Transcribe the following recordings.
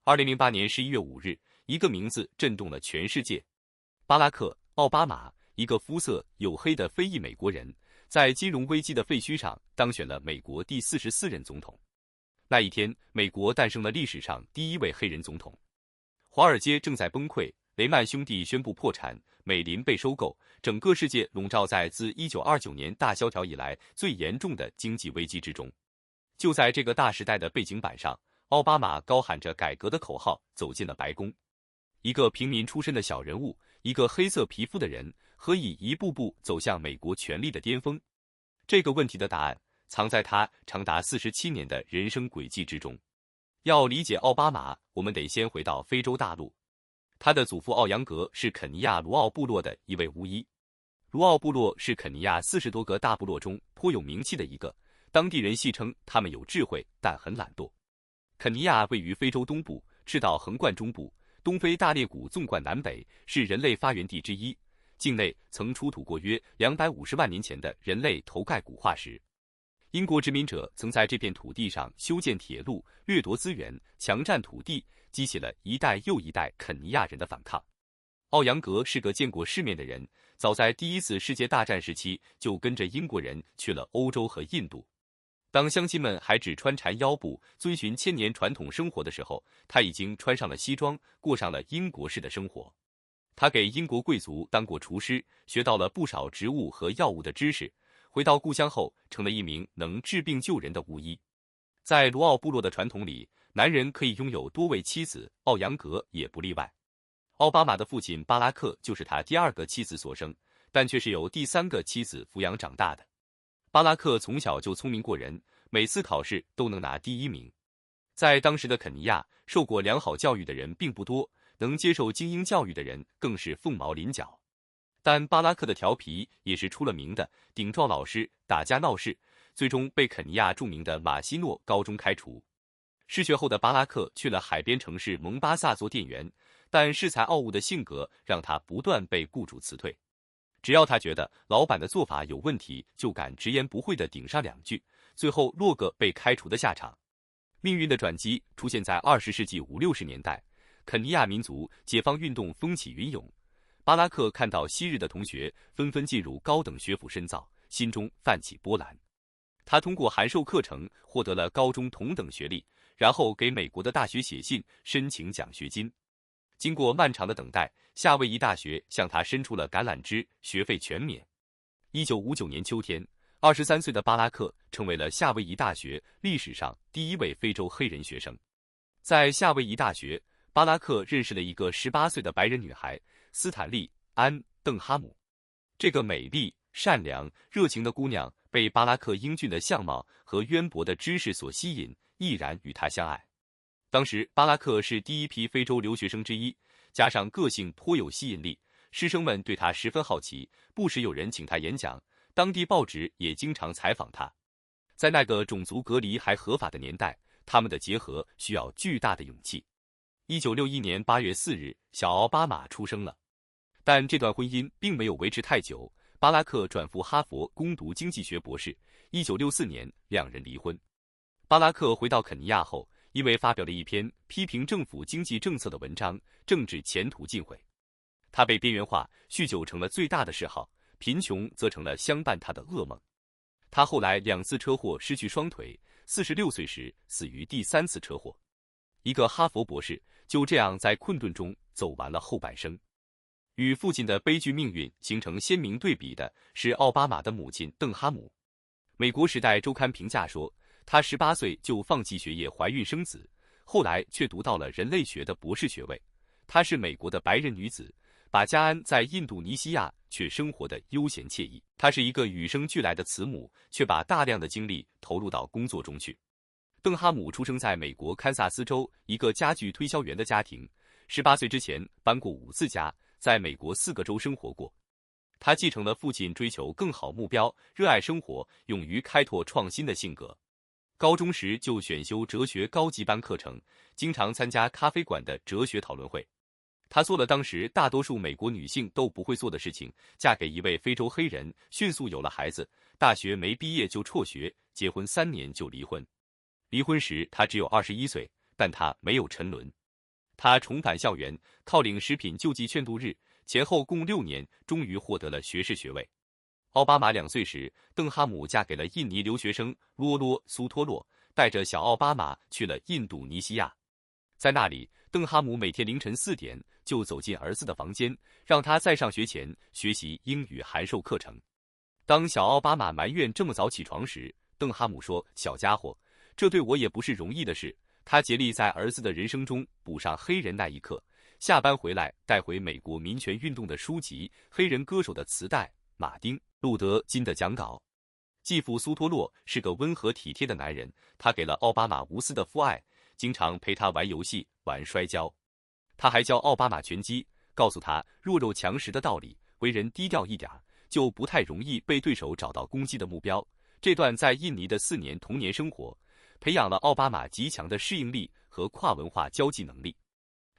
2008年11月5日，一个名字震动了全世界。巴拉克·奥巴马，一个肤色黝黑的非裔美国人，在金融危机的废墟上当选了美国第44任总统。那一天，美国诞生了历史上第一位黑人总统。华尔街正在崩溃，雷曼兄弟宣布破产，美林被收购，整个世界笼罩在自1929年大萧条以来最严重的经济危机之中。就在这个大时代的背景板上，奥巴马高喊着改革的口号走进了白宫。一个平民出身的小人物，一个黑色皮肤的人，何以一步步走向美国权力的巅峰？这个问题的答案藏在他长达47年的人生轨迹之中。要理解奥巴马，我们得先回到非洲大陆。他的祖父奥扬格是肯尼亚卢奥部落的一位巫医。卢奥部落是肯尼亚40多个大部落中颇有名气的一个，当地人戏称他们有智慧，但很懒惰。肯尼亚位于非洲东部，赤道横贯中部，东非大裂谷纵贯南北，是人类发源地之一。境内曾出土过约250万年前的人类头盖骨化石。英国殖民者曾在这片土地上修建铁路，掠夺资源，强占土地，激起了一代又一代肯尼亚人的反抗。奥扬格是个见过世面的人，早在第一次世界大战时期就跟着英国人去了欧洲和印度。当乡亲们还只穿缠腰布，遵循千年传统生活的时候，他已经穿上了西装，过上了英国式的生活。他给英国贵族当过厨师，学到了不少植物和药物的知识。回到故乡后，成了一名能治病救人的巫医。在卢奥部落的传统里，男人可以拥有多位妻子，奥扬格也不例外。奥巴马的父亲巴拉克就是他第二个妻子所生，但却是由第三个妻子抚养长大的。巴拉克从小就聪明过人，每次考试都能拿第1名。在当时的肯尼亚，受过良好教育的人并不多，能接受精英教育的人更是凤毛麟角。但巴拉克的调皮也是出了名的，顶撞老师，打架闹事，最终被肯尼亚著名的马西诺高中开除。失学后的巴拉克去了海边城市蒙巴萨做店员，但恃才傲物的性格让他不断被雇主辞退。只要他觉得老板的做法有问题，就敢直言不讳地顶上2句，最后落个被开除的下场。命运的转机出现在20世纪50、60年代，肯尼亚民族解放运动风起云涌。巴拉克看到昔日的同学纷纷进入高等学府深造，心中泛起波澜。他通过函授课程获得了高中同等学历，然后给美国的大学写信申请奖学金。经过漫长的等待，夏威夷大学向他伸出了橄榄枝，学费全免。1959年秋天，23岁的巴拉克成为了夏威夷大学历史上第一位非洲黑人学生。在夏威夷大学，巴拉克认识了一个18岁的白人女孩斯坦利·安·邓哈姆。这个美丽、善良、热情的姑娘被巴拉克英俊的相貌和渊博的知识所吸引，毅然与他相爱。当时巴拉克是第一批非洲留学生之一，加上个性颇有吸引力，师生们对他十分好奇，不时有人请他演讲，当地报纸也经常采访他。在那个种族隔离还合法的年代，他们的结合需要巨大的勇气。1961年8月4日，小奥巴马出生了。但这段婚姻并没有维持太久，巴拉克转赴哈佛攻读经济学博士。1964年，两人离婚。巴拉克回到肯尼亚后，因为发表了一篇批评政府经济政策的文章，政治前途尽毁。他被边缘化，酗酒成了最大的嗜好，贫穷则成了相伴他的噩梦。他后来2次车祸失去双腿，46岁时死于第3次车祸。一个哈佛博士就这样在困顿中走完了后半生。与父亲的悲剧命运形成鲜明对比的是奥巴马的母亲邓哈姆。美国时代周刊评价说，她18岁就放弃学业怀孕生子，后来却读到了人类学的博士学位。她是美国的白人女子，把家安在印度尼西亚，却生活得悠闲惬意。她是一个与生俱来的慈母，却把大量的精力投入到工作中去。邓哈姆出生在美国堪萨斯州一个家具推销员的家庭，18岁之前搬过5次家，在美国4个州生活过。他继承了父亲追求更好目标、热爱生活、勇于开拓创新的性格。高中时就选修哲学高级班课程，经常参加咖啡馆的哲学讨论会。他做了当时大多数美国女性都不会做的事情，嫁给一位非洲黑人，迅速有了孩子。大学没毕业就辍学，结婚3年就离婚。离婚时他只有21岁，但他没有沉沦。他重返校园，靠领食品救济劝渡日，前后共6年，终于获得了学士学位。奥巴马2岁时，邓哈姆嫁给了印尼留学生罗罗·苏托洛，带着小奥巴马去了印度尼西亚。在那里，邓哈姆每天凌晨4点就走进儿子的房间，让他在上学前学习英语函授课程。当小奥巴马埋怨这么早起床时，邓哈姆说：“小家伙，这对我也不是容易的事。”他竭力在儿子的人生中补上黑人那一刻。下班回来，带回美国民权运动的书籍、黑人歌手的磁带、马丁·路德·金的讲稿。继父苏托洛是个温和体贴的男人，他给了奥巴马无私的父爱，经常陪他玩游戏、玩摔跤。他还教奥巴马拳击，告诉他弱肉强食的道理，为人低调一点，就不太容易被对手找到攻击的目标。这段在印尼的4年童年生活，培养了奥巴马极强的适应力和跨文化交际能力。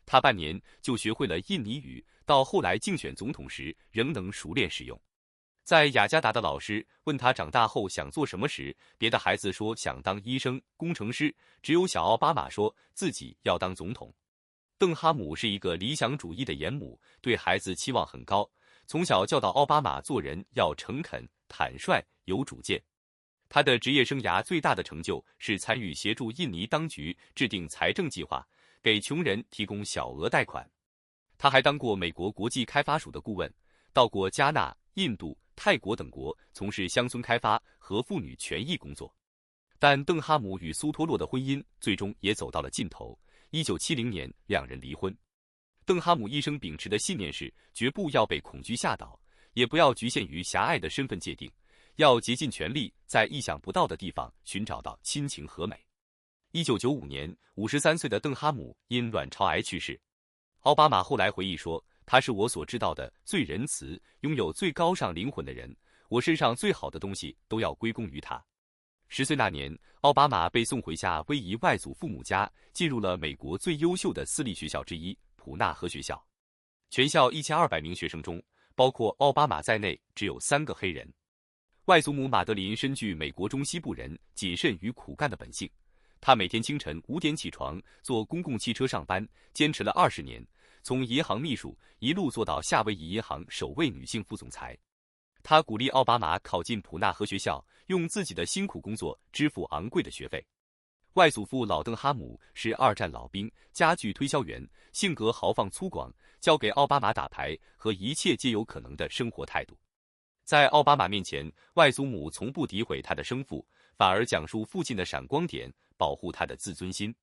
他半年就学会了印尼语，到后来竞选总统时仍能熟练使用。在雅加达的老师问他长大后想做什么时，别的孩子说想当医生、工程师，只有小奥巴马说自己要当总统。邓哈姆是一个理想主义的严母，对孩子期望很高，从小教导奥巴马做人要诚恳、坦率、有主见。他的职业生涯最大的成就是参与协助印尼当局制定财政计划，给穷人提供小额贷款。他还当过美国国际开发署的顾问，到过加纳、印度、泰国等国，从事乡村开发和妇女权益工作。但邓哈姆与苏托洛的婚姻最终也走到了尽头。1970年，两人离婚。邓哈姆一生秉持的信念是，绝不要被恐惧吓倒，也不要局限于狭隘的身份界定，要竭尽全力在意想不到的地方寻找到亲情和美。1995年，53岁的邓哈姆因卵巢癌去世。奥巴马后来回忆说，他是我所知道的最仁慈、拥有最高尚灵魂的人，我身上最好的东西都要归功于他。10岁那年，奥巴马被送回夏威夷外祖父母家，进入了美国最优秀的私立学校之一——普纳河学校。全校1200名学生中，包括奥巴马在内，只有3个黑人。外祖母马德琳深具美国中西部人谨慎与苦干的本性，她每天清晨5点起床，坐公共汽车上班，坚持了20年，从银行秘书一路做到夏威夷银行首位女性副总裁。他鼓励奥巴马考进普纳河学校，用自己的辛苦工作支付昂贵的学费。外祖父老邓哈姆是2战老兵，家具推销员，性格豪放粗犷，教给奥巴马打牌和一切皆有可能的生活态度。在奥巴马面前，外祖母从不诋毁他的生父，反而讲述父亲的闪光点，保护他的自尊心。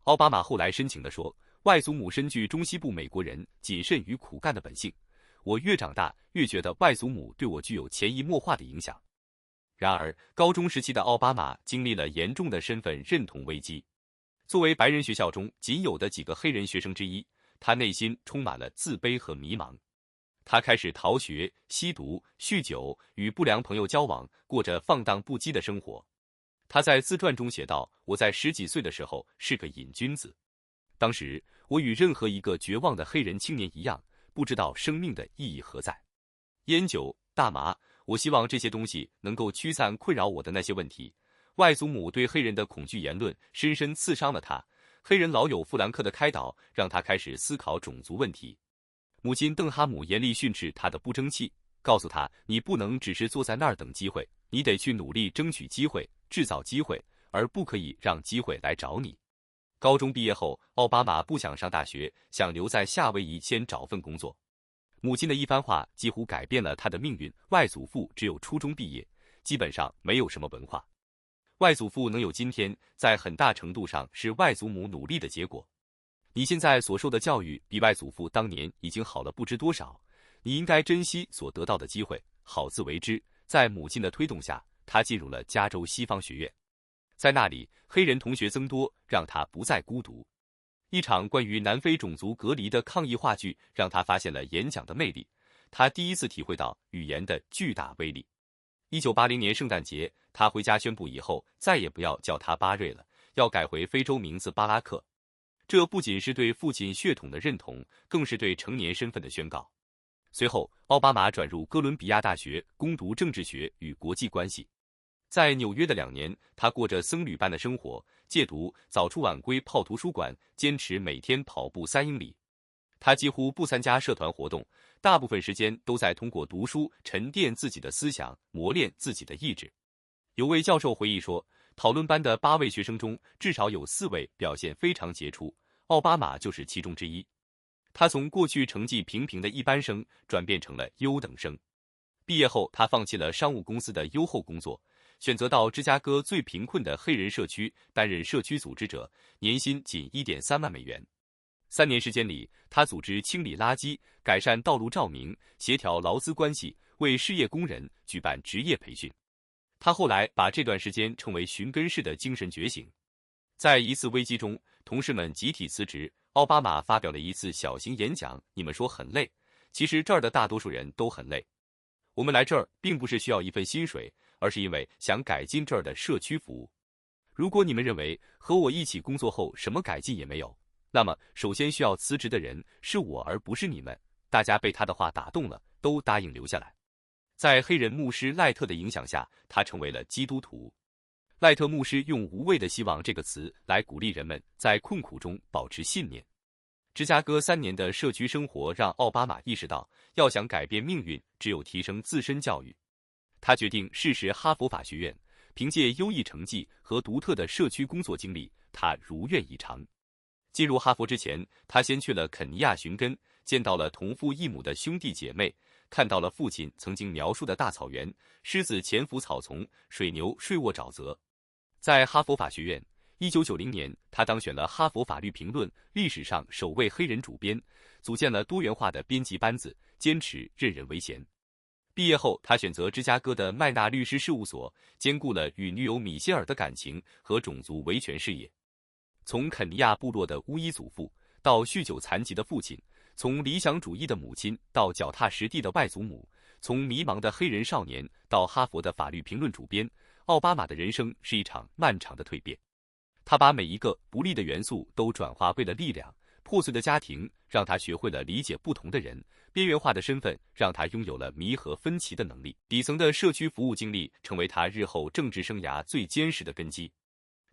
奥巴马后来深情地说，外祖母深具中西部美国人谨慎与苦干的本性，我越长大越觉得外祖母对我具有潜移默化的影响。然而，高中时期的奥巴马经历了严重的身份认同危机。作为白人学校中仅有的几个黑人学生之一，他内心充满了自卑和迷茫。他开始逃学、吸毒、酗酒，与不良朋友交往，过着放荡不羁的生活。他在自传中写道：“我在10几岁的时候是个瘾君子，当时我与任何一个绝望的黑人青年一样，不知道生命的意义何在。烟酒、大麻，我希望这些东西能够驱散困扰我的那些问题。”外祖母对黑人的恐惧言论深深刺伤了他。黑人老友富兰克的开导让他开始思考种族问题。母亲邓哈姆严厉训斥他的不争气，告诉他：“你不能只是坐在那儿等机会，你得去努力争取机会，制造机会，而不可以让机会来找你。”高中毕业后，奥巴马不想上大学，想留在夏威夷先找份工作。母亲的一番话几乎改变了他的命运。外祖父只有初中毕业，基本上没有什么文化。外祖父能有今天，在很大程度上是外祖母努力的结果。你现在所受的教育比外祖父当年已经好了不知多少，你应该珍惜所得到的机会，好自为之。在母亲的推动下，他进入了加州西方学院，在那里，黑人同学增多，让他不再孤独。一场关于南非种族隔离的抗议话剧让他发现了演讲的魅力，他第一次体会到语言的巨大威力。1980年圣诞节，他回家宣布以后再也不要叫他巴瑞了，要改回非洲名字巴拉克。这不仅是对父亲血统的认同，更是对成年身份的宣告。随后，奥巴马转入哥伦比亚大学攻读政治学与国际关系。在纽约的2年，他过着僧侣般的生活，戒毒，早出晚归，泡图书馆，坚持每天跑步3英里。他几乎不参加社团活动，大部分时间都在通过读书沉淀自己的思想，磨练自己的意志。有位教授回忆说，讨论班的8位学生中，至少有4位表现非常杰出，奥巴马就是其中之一。他从过去成绩平平的一般生转变成了优等生。毕业后，他放弃了商务公司的优厚工作，选择到芝加哥最贫困的黑人社区担任社区组织者，年薪仅1.3万美元。3年时间里，他组织清理垃圾、改善道路照明、协调劳资关系，为失业工人举办职业培训。他后来把这段时间称为寻根式的精神觉醒。在一次危机中，同事们集体辞职，奥巴马发表了一次小型演讲。你们说很累，其实这儿的大多数人都很累。我们来这儿并不是需要一份薪水，而是因为想改进这儿的社区服务。如果你们认为和我一起工作后什么改进也没有，那么首先需要辞职的人是我而不是你们。大家被他的话打动了，都答应留下来。在黑人牧师赖特的影响下，他成为了基督徒。赖特牧师用无畏的希望这个词来鼓励人们在困苦中保持信念。芝加哥3年的社区生活让奥巴马意识到，要想改变命运，只有提升自身教育。他决定试试哈佛法学院，凭借优异成绩和独特的社区工作经历，他如愿以偿。进入哈佛之前，他先去了肯尼亚寻根，见到了同父异母的兄弟姐妹，看到了父亲曾经描述的大草原，狮子潜伏草丛，水牛睡卧沼泽。在哈佛法学院，1990年，他当选了《哈佛法律评论》历史上首位黑人主编，组建了多元化的编辑班子，坚持任人唯贤。毕业后，他选择芝加哥的麦纳律师事务所，兼顾了与女友米歇尔的感情和种族维权事业。从肯尼亚部落的巫医祖父到酗酒残疾的父亲，从理想主义的母亲到脚踏实地的外祖母，从迷茫的黑人少年到哈佛的法律评论主编，奥巴马的人生是一场漫长的蜕变。他把每一个不利的元素都转化为了力量，破碎的家庭让他学会了理解不同的人，边缘化的身份让他拥有了弥合分歧的能力，底层的社区服务经历成为他日后政治生涯最坚实的根基。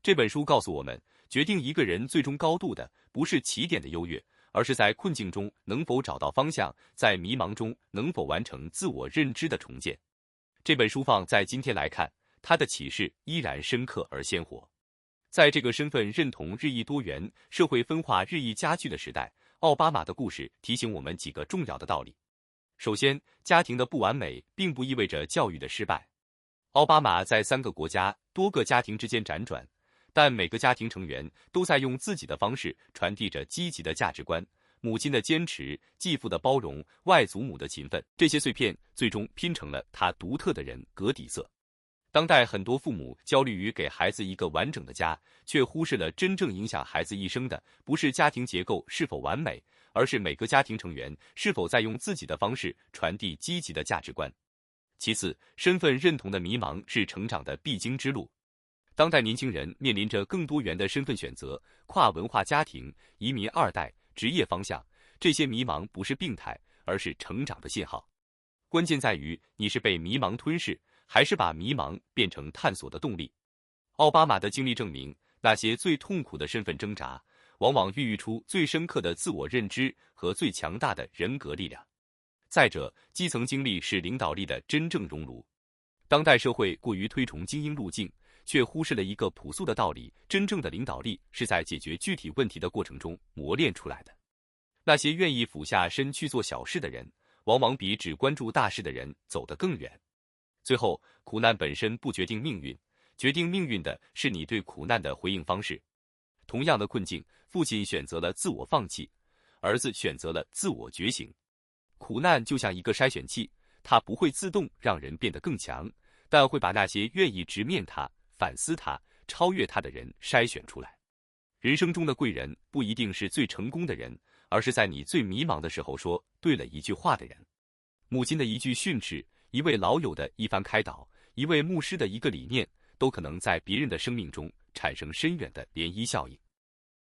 这本书告诉我们，决定一个人最终高度的不是起点的优越，而是在困境中能否找到方向，在迷茫中能否完成自我认知的重建。这本书放在今天来看，它的启示依然深刻而鲜活。在这个身份认同日益多元、社会分化日益加剧的时代，奥巴马的故事提醒我们几个重要的道理。首先，家庭的不完美并不意味着教育的失败。奥巴马在3个国家、多个家庭之间辗转，但每个家庭成员都在用自己的方式传递着积极的价值观，母亲的坚持，继父的包容，外祖母的勤奋，这些碎片最终拼成了他独特的人格底色。当代很多父母焦虑于给孩子一个完整的家，却忽视了真正影响孩子一生的，不是家庭结构是否完美，而是每个家庭成员是否在用自己的方式传递积极的价值观。其次，身份认同的迷茫是成长的必经之路。当代年轻人面临着更多元的身份选择，跨文化家庭、移民2代、职业方向，这些迷茫不是病态，而是成长的信号。关键在于你是被迷茫吞噬，还是把迷茫变成探索的动力。奥巴马的经历证明，那些最痛苦的身份挣扎，往往孕育出最深刻的自我认知和最强大的人格力量。再者，基层经历是领导力的真正熔炉。当代社会过于推崇精英路径，却忽视了一个朴素的道理：真正的领导力是在解决具体问题的过程中磨练出来的。那些愿意俯下身去做小事的人，往往比只关注大事的人走得更远。最后，苦难本身不决定命运，决定命运的是你对苦难的回应方式。同样的困境，父亲选择了自我放弃，儿子选择了自我觉醒。苦难就像一个筛选器，它不会自动让人变得更强，但会把那些愿意直面它、反思它、超越它的人筛选出来。人生中的贵人不一定是最成功的人，而是在你最迷茫的时候说对了一句话的人。母亲的一句训斥，一位老友的一番开导，一位牧师的一个理念，都可能在别人的生命中产生深远的涟漪效应。